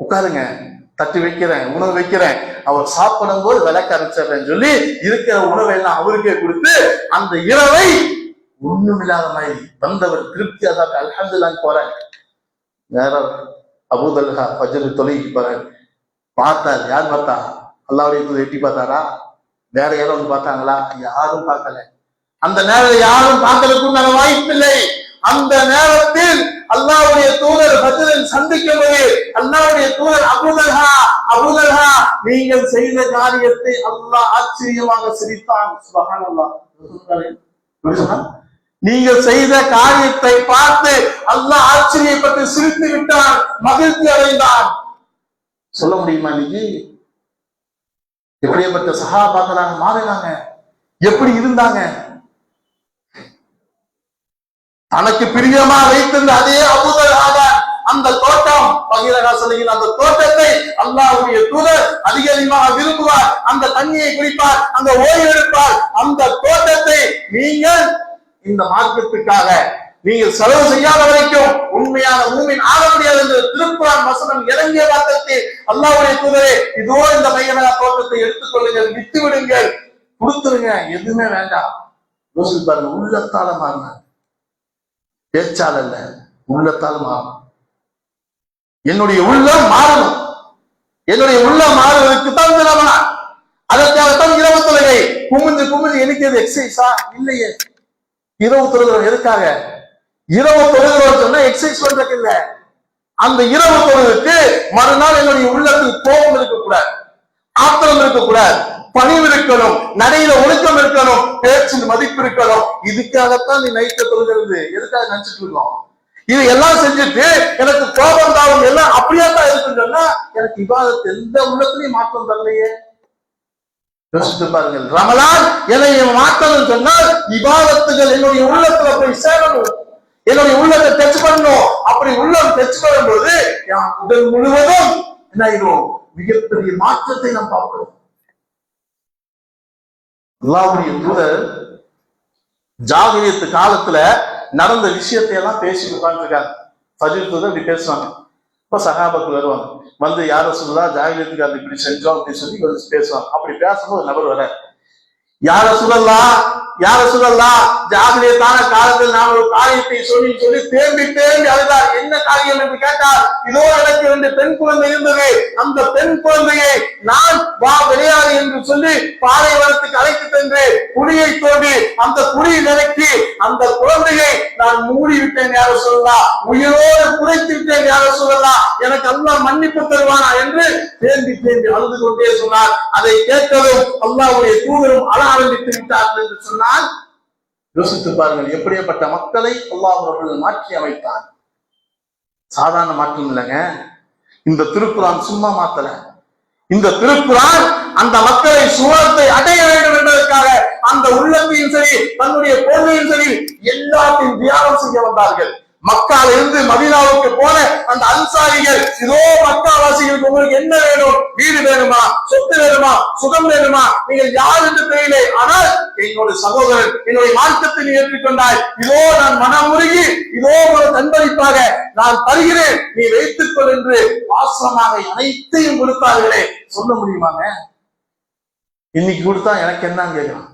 உட்காருங்க, தட்டி வைக்கிறேன், உணவு வைக்கிறேன். அவர் சாப்பிடும் போது விளக்க அரைச்சிடுறேன்னு சொல்லி இருக்கிற உணவை எல்லாம் அவருக்கே கொடுத்து அந்த இரவை ஒண்ணும் இல்லாத மாதிரி வந்தவர் திருப்தியா தான் அல்ஹம்துலில்லாஹ் போறார். வேற அபூதல்ஹா ஃபஜ்ர் தொழுகைக்கு போறாரு. பார்த்தார். யார் பார்த்தா? அல்லாஹ்வுடைய எட்டி பார்த்தாரா? வேற யாரும் வந்து பார்த்தாங்களா? யாரும் பார்க்கல. அந்த நேரத்தில் யாரும் பார்க்கறதுக்கு வாய்ப்பில்லை. அந்த நேரத்தில் அல்லாஹ்வுடைய தூதர் ஃபஜ்ரில் சந்திக்கும் போது அல்லாஹ்வுடைய தூதர் அபூதல்ஹா நீங்கள் செய்த காரியத்தை அல்லாஹ் ஆச்சரியமாக சிரித்தான். சுப்ஹானல்லாஹ். நீங்கள் செய்த காரியத்தை பார்த்து அல்லாஹ் ஆச்சரியப்பட்டு சிரித்து விட்டான், மகிழ்ச்சி அடைந்தான். சொல்ல முடியுமா? இன்னைக்கு எப்படிப்பட்ட சஹாபாக்களாக மாறினாங்க, எப்படி இருந்தாங்க? தனக்கு பிரியமா வைத்திருந்த அதே அபூதல்ஹா அந்த தோட்டம், பகீரகாசனையில் அந்த தோட்டத்தை அல்லாஹ்வுடைய தூதர் அதிகமாக விரும்புவார். அந்த தண்ணியை குடிப்பார், அந்த ஓய்வு எடுப்பார். அந்த தோட்டத்தை நீங்கள் இந்த மார்க்கத்துக்காக நீங்கள் செலவு செய்யாத வரைக்கும் உண்மையான மூமின் ஆக முடியாது என்று திருக்குர்ஆன் வசனம் இறங்கிய வார்த்தைக்கு அல்லாஹ்வுடைய தூதரே, இதோ இந்த மையனகா தோட்டத்தை எடுத்துக்கொள்ளுங்கள், விட்டு விடுங்கள், கொடுத்துருங்க, எதுவுமே வேண்டாம். யோசிச்சு பாருங்க. உள்ளத்தால மாறினாங்க, பேச்சால் அல்ல, உள்ளத்தால் மாறணும். என்னுடைய உள்ளம் மாறணும். என்னுடைய உள்ளம் மாறுவதற்கு தான் தினமா, அதற்காகத்தான் இரவு தொழுகை. குமிஞ்சு எனக்கு எக்ஸசைஸா? இல்லையே. இரவு தொழுகிறோம் எதுக்காக? இரவு தொழுகிறோம் சொன்னா எக்ஸசைஸ் பண்றதுக்கு இல்ல. அந்த இரவு தொழுகைக்கு மறுநாள் என்னுடைய உள்ளத்தில் கோபம் இருக்கக்கூடாது, ஆத்திரம் இருக்கக்கூடாது, பணிவு இருக்கணும், நடையில ஒழுக்கம் இருக்கணும், பேச்சின் மதிப்பு இருக்கணும். இதுக்காகத்தான் நீ நைட்ட தொழுகிறது. எதுக்காக நினைச்சிட்டு இருக்கோம்? இது எல்லாம் செஞ்சுட்டு எனக்கு கோபம் தாவும் எல்லாம் அப்படியே தான் இருக்குன்னு சொன்னா எனக்கு இபாதத் எந்த உள்ளத்திலையும் மாற்றம் தரலையே. யோசித்து பாருங்கள். ரமலான் என்னை மாற்றணும் சொன்னால் இபாதத்துகள் என்னுடைய உள்ளத்துல போய் சேரணும், என்னுடைய உள்ளத்தை டச் பண்ணணும். அப்படி உள்ளம் டச் பண்ணும்போது உடல் முழுவதும் என்ன ஆயிடும்? மிகப்பெரிய மாற்றத்தை நாம் பார்க்கிறோம். அல்லாஹ்வுடைய தூதர் ஜாகிலியத்து காலத்துல நடந்த விஷயத்தை எல்லாம் பேசி உட்கார்ந்துருக்காங்க. ஃபஜ்ர் தூதர் இப்படி பேசுவாங்க. இப்ப சஹாபாக்கள் வருவாங்க, வந்து யார சொல்லலாம் ஜாகிலியத்துக்கு அது இப்படி செஞ்சோம் அப்படின்னு சொல்லி பேசுவாங்க. அப்படி பேசும்போது ஒரு நபர் வர, யார சொல்லலாம் ஜாகிலியத்தான காலத்தில் நான் ஒரு காரியத்தை சொல்லி தேம்பி அழுதார். என்ன காரியம் என்று கேட்டார். இதோ எனக்கு 2 பெண் குழந்தை இருந்தது. அந்த பெண் குழந்தையை நான் வா விளையாடு என்று சொல்லி பாலைவனத்துக்கு அழைத்து சென்று குழியை தோண்டி அந்த குழியை நிரப்பி அந்த குழந்தையை நான் மூடி விட்டேன் யார சொல்லலாம், உயிரோடு குறைத்து விட்டேன் யார சொல்லலாம், எனக்கு அல்லாஹ் மன்னிப்பு தருவானா என்று தேம்பி அழுது கொண்டே சொன்னார். அதை கேட்டதும் அல்லாஹ்வுடைய தூதரும் அழ ஆரம்பித்து விட்டார்கள் என்று சொன்னால் யோசித்து பாருங்கள். எப்படிப்பட்ட மக்களை அல்லாஹ் அவர்கள் மாற்றி அமைத்தார். சாதாரண மாற்றம் இல்லைங்க. இந்த திருக்குர்ஆன் சும்மா மாத்தல. இந்த திருக்குர்ஆன் அந்த மக்களை சுவனத்தை அடைய வேண்டும் என்பதற்காக அந்த உள்ளத்தையும் சரி தன்னுடைய பொருளையும் சரி எல்லாத்தையும் தியாகம் செய்ய வந்தார்கள். மக்கால இருந்து மதீனாவுக்கு போன அந்த அன்சாரிகள், இதோ மக்காவாசிகளுக்கு உங்களுக்கு என்ன வேணும்? வீடு வேணுமா, சொத்து வேணுமா, சுகம் வேணுமா, நீங்கள் யார் என்று தெரியல, ஆனால் என்னுடைய சகோதரன் என்னுடைய மார்க்கத்தை நீ ஏற்றுக்கொண்டாய், இதோ நான் மனமுருகி இதோ ஒரு தன்பளிப்பாக நான் தருகிறேன், நீ வைத்துக்கொள் என்று பாசமாக அனைத்தையும் கொடுத்தார்களே. சொல்ல முடியுமாங்க? இன்னைக்கு கொடுத்தா எனக்கு என்னன்னு கேட்கிறான்.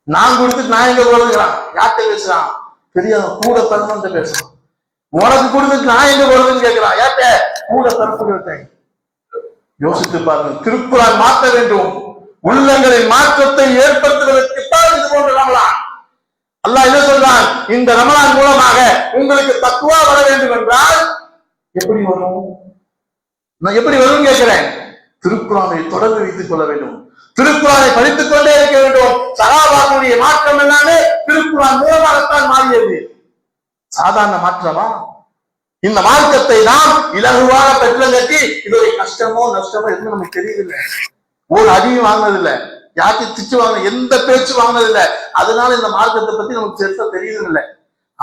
நான் கொடுத்துட்டு நான் எங்க போறதுங்கிறான். யார்கிட்ட பேசுறான்? தெரியாத கூட தரணும்னு பேசுறான். உனக்கு கொடுத்துட்டு நான் எங்க போறதுன்னு கேட்கிறான். யார்கிட்ட? கூட தரப்பு. யோசித்து பாருங்க. திருக்குர்ஆன் மாற்ற வேண்டும். உள்ளங்களின் மாற்றத்தை ஏற்படுத்துவதற்குத்தான் இது போன்ற ரமலான். அல்லாஹ் என்ன சொல்றான்? இந்த ரமலான் மூலமாக உங்களுக்கு தக்வா வர வேண்டும் என்றால் எப்படி வரும்? நான் எப்படி வரும் கேட்கிறேன். திருக்குர்ஆனை தொடர்ந்து வைத்துக் கொள்ள வேண்டும், திருக்குர்ஆனை படித்துக் கொண்டே இருக்க வேண்டும். சஹாபாக்களுடைய மாற்றம் எல்லாமே திருக்குர்ஆன் மூலமாகத்தான் மாறியது. சாதாரண மாற்றமா? இந்த மார்க்கத்தை நாம் இலகுவாக பெற்றங்கட்டி இதோடைய கஷ்டமோ நஷ்டமோ எதுவும் நமக்கு தெரியவில்லை. ஒரு அடியும் வாங்கினதில்லை, யாருக்கு திச்சு வாங்க, எந்த பேச்சு வாங்கினதில்லை. அதனால இந்த மார்க்கத்தை பத்தி நமக்கு செலுத்த தெரியவில்லை.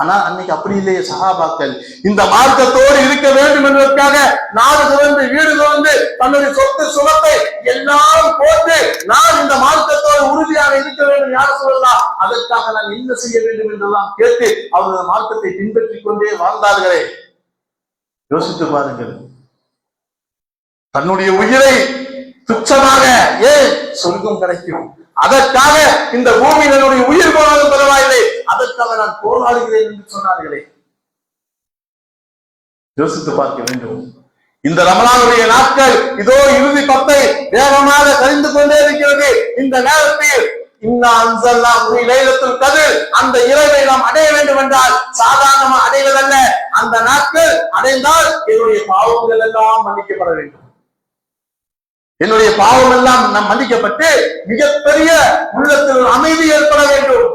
ஆனா அன்னைக்கு அப்படி இல்லையே சஹாபாக்கள். இந்த மார்க்கத்தோடு இருக்க வேண்டும் என்பதற்காக நாடு துறந்து வீடு துறந்து தன்னுடைய சொத்து சுகத்தை எல்லாம் போட்டு நான் இந்த மார்க்கத்தோடு உறுதியாக இருக்க வேண்டும் யார் சொல்லலாம், அதற்காக நான் என்ன செய்ய வேண்டும் என்றெல்லாம் கேட்டு அவர்கள் மார்க்கத்தை பின்பற்றிக் கொண்டே வாழ்ந்தார்களே. யோசித்து பாருங்கள். தன்னுடைய உயிரை துச்சமாக ஏன் சொர்க்கம் கிடைக்கும், அதற்காக இந்த பூமியில் என்னுடைய உயிர் போனாலும் பரவாயில்லை, அதற்காக நான் போராடுகிறேன் என்று சொன்னார்களே. யோசித்து பார்க்க வேண்டும். இந்த ரமலானுடைய நாட்கள் இதோ இறுதி 10 வேகமாக கழிந்து கொண்டே இருக்கிறது. இந்த நேரத்தில் அந்த இரவை நாம் அடைய வேண்டும் என்றால் சாதாரணமாக அடைவதல்ல. அந்த நாட்கள் அடைந்தால் என்னுடைய பாவங்கள் எல்லாம் மன்னிக்கப்பட வேண்டும். என்னுடைய பாவம் எல்லாம் நம் மன்னிக்கப்பட்டு மிகப்பெரிய உள்ளத்தில் ஒரு அமைதி ஏற்பட வேண்டும்.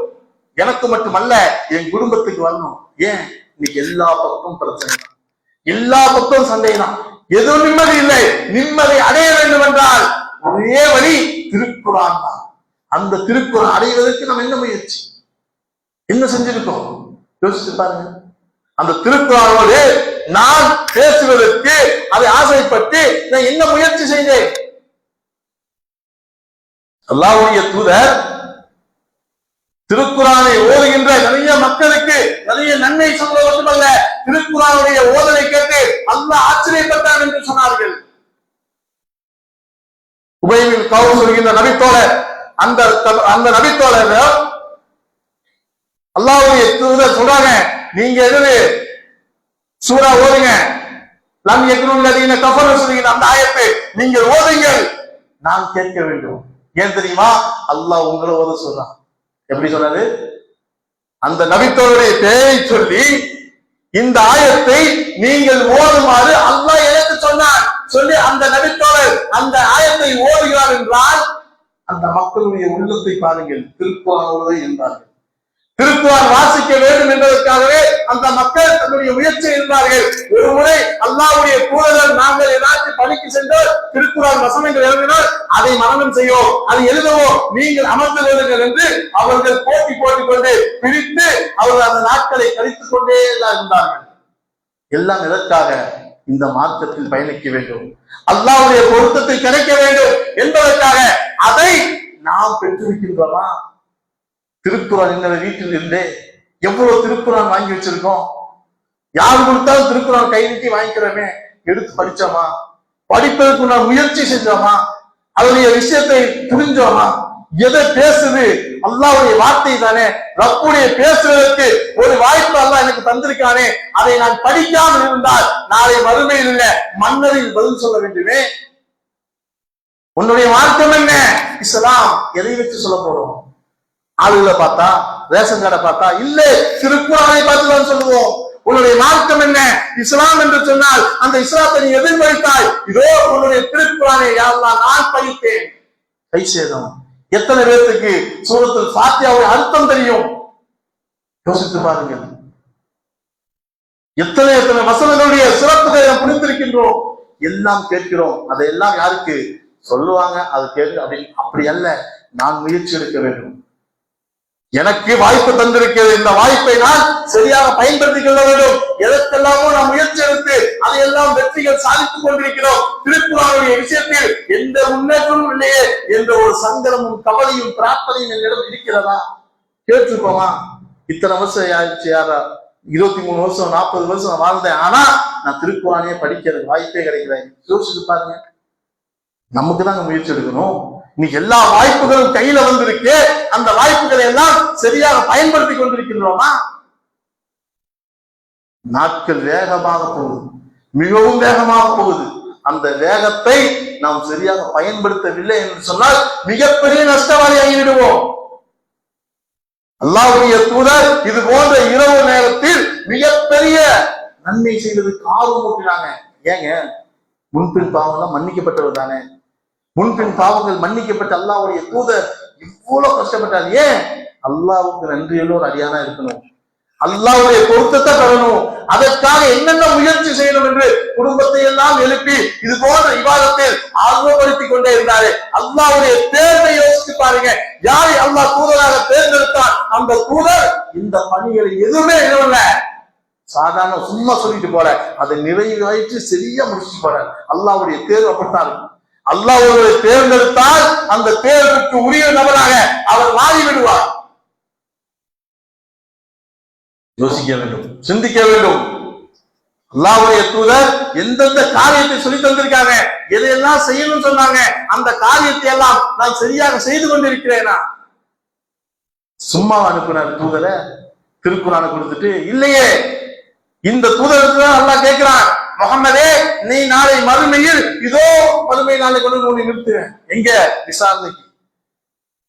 எனக்கு மட்டுமல்ல, என் குடும்பத்துக்கு வரணும். ஏன் இன்னைக்கு எல்லா பக்கம் பிரச்சனை தான், எல்லா பக்கம் சண்டை தான், எதுவும் நிம்மதி இல்லை. நிம்மதி அடைய வேண்டும் என்றால் ஒரே வழி திருக்குர்ஆன் தான். அந்த திருக்குர்ஆன் அடைவதற்கு நம்ம என்ன முயற்சி, என்ன செஞ்சிருக்கோம் யோசிச்சு பாருங்க. அந்த திருக்குர்ஆனோடு நான் பேசுவதற்கு அதை ஆசைப்பட்டு நான் என்ன முயற்சி செய்தேன். அல்லாஹ்வுடைய தூதர் திருக்குர்ஆனை ஓதுகின்ற நிறைய மக்களுக்கு நிறைய நன்மை சொல்வது மட்டுமல்ல, திருக்குர்ஆனுடைய ஓதலை கேட்டு அல்லாஹ் ஆச்சரியப்பட்டான் என்று சொன்னார்கள். உபை பின் கஅப் சொல்கின்ற நபித்தோழர், அந்த நபித்தோழர் அல்லாஹ்வுடைய தூதர் சொல்றாங்க, நீங்க எது சூரா ஓதுங்க, லம் யக்னுல் லதீன கஃபரு சொல்கிற அந்த ஆயத்தை நீங்கள் ஓதுங்கள், நான் கேட்க வேண்டும். ஏன் தெரியுமா, அல்லாஹ் உங்களை ஓத சொல்றான். எப்படி சொன்னாரு, அந்த நபித்தோழருடைய பெயரை சொல்லி இந்த ஆயத்தை நீங்கள் ஓதுமாறு அல்லாஹ் எனக்கு சொன்னார் சொல்லி அந்த நபித்தோழர் அந்த ஆயத்தை ஓதுகிறார் என்றால் அந்த மக்களுடைய உள்ளத்தை பாருங்கள், திருக்குர்ஆனோடு இருந்தார்கள். திருக்குர்ஆன் வாசிக்க வேண்டும் என்பதற்காகவே அந்த மக்கள் தன்னுடைய முயற்சி இருந்தார்கள். ஒரு முறை அல்லாஹ்வுடைய தூதர் நாங்கள் ஏதாச்சும் பணிக்கு சென்றால் திருக்குர்ஆன் வசனங்கள் எழுதினால் அதை மனனம் செய்வோம், அதை எழுதுவோம், நீங்கள் அமர்ந்து கொள்ளுங்கள் என்று அவர்கள் போட்டி போட்டுக்கொண்டு பிரித்து அவர்கள் அந்த நாட்களை கழித்துக் கொண்டே இருந்தார்கள். எல்லாம் எதற்காக, இந்த மார்க்கத்தில் பயணிக்க வேண்டும், அல்லாஹ்வுடைய பொருத்தத்தை கிடைக்க வேண்டும் என்பதற்காக. அதை நாம் பெற்றிருக்கின்றோமா? திருக்குர்ஆன் என்ற வீட்டில் இருந்தே எவ்வளவு திருக்குர்ஆன் வாங்கி வச்சிருக்கோம். யார் கொடுத்தாலும் திருக்குர்ஆன் கை நீட்டி வாங்கிக்கிறோமே, எடுத்து படிச்சோமா, படிப்பதற்கு நான் முயற்சி செஞ்சோமா, அதனுடைய விஷயத்தை புரிஞ்சோமா, எதை பேசுது அல்லாஹ்வுடைய வார்த்தை தானே, ரப்புடைய பேசுவதற்கு ஒரு வாய்ப்பு அல்லாஹ் எனக்கு தந்திருக்கானே, அதை நான் படிக்காமல் இருந்தால் நாளை மறுமையில் உள்ள மன்னரில் பதில் சொல்ல வேண்டுமே. உன்னுடைய மார்க்கம் என்ன, இஸ்லாம், எதை வச்சு சொல்ல போறோம்? ஆளுகளை பார்த்தா, ரேஷன் கார்டை பார்த்தா இல்ல, திருக்குர்ஆனை பார்த்துதான் சொல்லுவோம். உன்னுடைய மார்க்கம் என்ன, இஸ்லாம் என்று சொன்னால் அந்த இஸ்லாத்தை நீ எதிர்மறித்தாய். இதோ உன்னுடைய திருக்குர்ஆனை யா அல்லாஹ் நான் படித்தேன். கை சேதம். எத்தனை பேருக்கு சூரத்துல் ஃபாத்திஹாவுடைய அர்த்தம் தெரியும்? யோசித்து பாருங்கள். எத்தனை எத்தனை வசனங்களுடைய சிறப்புகளை நாம் புரிந்திருக்கின்றோம், எல்லாம் கேட்கிறோம். அதையெல்லாம் யாருக்கு சொல்லுவாங்க, அது கேட்க அப்படி அல்ல. நான் முயற்சி எடுக்க வேண்டும். எனக்கு வாய்ப்பு தந்திருக்கிறது, இந்த வாய்ப்பை நான் சரியாக பயன்படுத்திக் கொள்ள வேண்டும். எதற்கெல்லாமோ நாம் முயற்சி எடுத்து அதையெல்லாம் வெற்றிகள் சாதித்துக் கொண்டிருக்கிறோம். திருக்குர்ஆனுடைய விஷயத்தில் எந்த முன்னேற்றமும் இல்லையே என்ற ஒரு சங்கடமும் கவலையும் பிரார்த்தனையும் என்னிடம் இருக்கிறதா? கேட்டிருக்கோமா? இத்தனை வருஷம் ஆயிடுச்சு, யாரா 23 வருஷம் 40 வருஷம் வாழ்ந்தேன், ஆனா நான் திருக்குர்ஆனையே படிக்கிறது வாய்ப்பே கிடைக்கல. யோசிச்சு பாருங்க. நமக்கு தாங்க முயற்சி எடுக்கணும். இன்னைக்கு எல்லா வாய்ப்புகளும் கையில வந்திருக்கு, அந்த வாய்ப்புகளை எல்லாம் சரியாக பயன்படுத்தி கொண்டிருக்கின்றோமா? நாட்கள் வேகமாக போகுது, மிகவும் வேகமாக போகுது. அந்த வேகத்தை நாம் சரியாக பயன்படுத்தவில்லை என்று சொன்னால் மிகப்பெரிய நஷ்டவாளி ஆகிவிடுவோம். அல்லாஹ்வுடைய தூதர் இது போன்ற இரவு நேரத்தில் மிகப்பெரிய நன்மை செய்வதற்கு ஆர்வம் ஊட்டினாங்க. ஏங்க, முன்பின் பாவங்கள் மன்னிக்கப்பட்டவர் தானே, முன்பின் பாவங்கள் மன்னிக்கப்பட்ட அல்லாஹ்வுடைய தூதர் இவ்வளவு கஷ்டப்பட்டார். ஏன்? அல்லாஹ்வுக்கு நன்றியுள்ள ஒரு அடியானா இருக்கணும். அல்லாஹ்வுடைய பொருத்தத்தை பெறணும். அதற்காக என்னென்ன முயற்சி செய்யணும் என்று குடும்பத்தை எல்லாம் எழுப்பி இது போன்ற இபாதத்தில் ஆர்வப்படுத்திக் கொண்டே இருந்தாரு. அல்லாஹ்வுடைய தேர்வை யோசித்து பாருங்க. யாரை அல்லாஹ் தூதராக தேர்ந்தெடுத்தான், அந்த தூதர் இந்த பணிகளை எதுவுமே இல்ல, சாதாரண சும்மா சொல்லிட்டு போற, அதை நிறைவேற்றி சரியா முடிச்சுட்டு போற. அல்லாஹ்வுடைய தேர்வு அப்படித்தான் இருக்கும். அல்லாஹ் ஒருவரை தேர்ந்தெடுத்தால் அந்த தேர்வுக்கு உரிய நபராக அவர் மாறிவிடுவார். யோசிக்க வேண்டும், சிந்திக்க வேண்டும். அல்லாஹ்வுடைய தூதர் எந்தெந்த காரியத்தை சொல்லி தந்திருக்காங்க, எதையெல்லாம் செய்யணும்னு சொன்னாங்க, அந்த காரியத்தை எல்லாம் நான் சரியாக செய்து கொண்டிருக்கிறேனா? சும்மா அனுப்பினார் தூதரை, திருக்குறானை கொடுத்துட்டு இல்லையே. இந்த தூதருக்கு அல்லாஹ் கேட்கிறான், முகமதே நீ நாளை மறுமையில் இதோ மறுமை நாளை கொண்டு உன்னை நிறுத்துவேன். எங்க? விசாரணைக்கு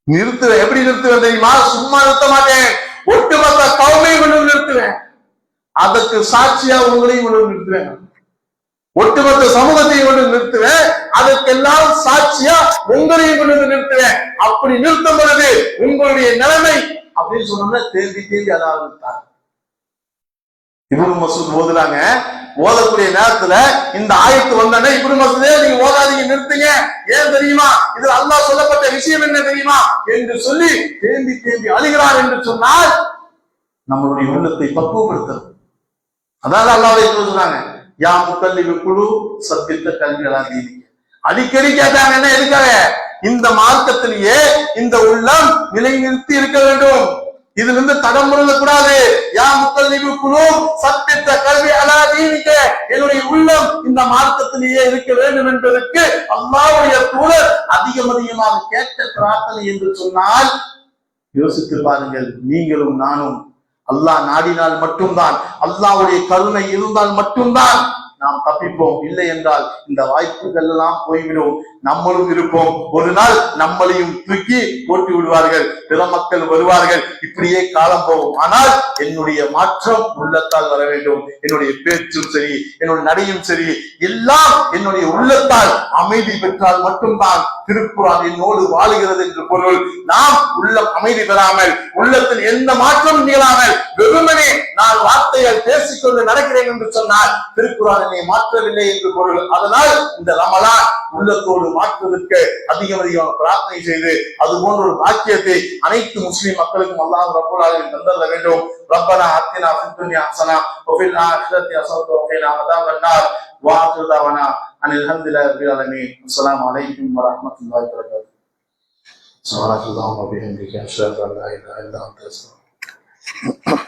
நிறுத்துவேன். எப்படி நிறுத்துவேன் தெரியுமா? சும்மா நிறுத்த மாட்டேன், ஒட்டுமொத்த கௌமையை கொண்டு நிறுத்துவேன். அதற்கு சாட்சியா உங்களையும் கொண்டு நிறுத்துவேன். ஒட்டுமொத்த சமூகத்தையும் கொண்டு நிறுத்துவேன். அதற்கெல்லாம் சாட்சியா உங்களையும் கொண்டு நிறுத்துவேன். அப்படி நிறுத்தும் பொழுது உங்களுடைய நிலைமை அப்படின்னு சொன்னா தேம்பி தேம்பி அதாவது இப்னு மஸ்ஊத் ஓதுறாங்க. ஓதக்கூடிய நேரத்துல இந்த ஆயத்து வந்தோடனே இப்னு மஸ்ஊதே நீங்க ஓதாதீங்க, நிறுத்துங்க. ஏன் தெரியுமா? இதுல அல்லாஹ் சொல்லப்பட்ட விஷயம் என்ன தெரியுமா என்று சொல்லி தேம்பி தேம்பி அழுகிறார் என்று சொன்னால் நம்மளுடைய உள்ளத்தை பக்குவப்படுத்தணும். அதாவது அல்லாஹ் சொன்னாங்க, யா முக்கல்லிபு குழு சத்தித்த கல்வியலாதி. அடிக்கடி கேட்டாங்க, என்ன எதுக்காக? இந்த மார்க்கத்திலேயே இந்த உள்ளம் நிலைநிறுத்தி இருக்க வேண்டும், இதுல இருந்து தடம் முழுகக்கூடாது. யா முக்கல்லிபு குழு சத்தித்த கல்வி அலாதீனிக்க, என்னுடைய உள்ளம் இந்த மார்க்கத்திலேயே இருக்க வேண்டும் என்பதற்கு அல்லாஹ்வுடைய தூதர் அதிகமாக கேட்ட பிரார்த்தனை என்று சொன்னால் யோசித்து பாருங்கள். நீங்களும் நானும் அல்லாஹ் நாடினால் மட்டும்தான், அல்லாஹ்வுடைய கருணை இருந்தால் மட்டும்தான் நாம் தப்பிப்போம். இல்லை என்றால் இந்த வாய்ப்புகள் எல்லாம் போய்விடும். நம்மளும் இருப்போம், ஒரு நாள் நம்மளையும் தூக்கி போட்டு விடுவார்கள், பிற மக்கள் வருவார்கள், இப்படியே காலம் போகும். ஆனால் என்னுடைய மாற்றம் உள்ளத்தால் வர வேண்டும். என்னுடைய பேச்சும் சரி, என்னுடைய நடையும் சரி, எல்லாம் என்னுடைய உள்ளத்தால் அமைதி பெற்றால் மட்டும்தான் திருக்குர்ஆன் என்னோடு வாழுகிறது என்று பொருள். நாம் உள்ளம் அமைதி பெறாமல், உள்ளத்தில் எந்த மாற்றம் நிகழாமல் வெறுமனே நான் வார்த்தைகள் பேசிக்கொண்டு நடக்கிறேன் என்று சொன்னால் திருக்குர்ஆன் என்னை மாற்றவில்லை என்று பொருள். அதனால் இந்த ரமலான் உள்ளத்தோடு மாற்றுவதற்கு அதிகமாக பிரார்த்தனை செய்து அது போன்ற ஒரு பாக்கியத்தை அனைத்து முஸ்லிம் மக்களுக்கும் அல்லாஹ் ரப்பல் ஆலமீன் தந்தர வேண்டும். ரப்பனா ஆத்தினா ஃபித் துன்யா ஹஸனா வ ஃபில் ஆখিরাতি ஹஸனத்தன் வ கினா அஸாபன் நார் வ ஆகிரு தஅவானா அனில் ஹம்துலில்லாஹி ரப்பில் ஆலமீன். அஸ்ஸலாமு அலைக்கும் வ ரஹ்மத்துல்லாஹி வ பரகாத்துஹு. சுப்ஹானல்லாஹி வ பிஹம்திஹி அஷ்ஹது அன் லா இலாஹா இல்லா அன்த அஸ்தக்ஃபிருக்க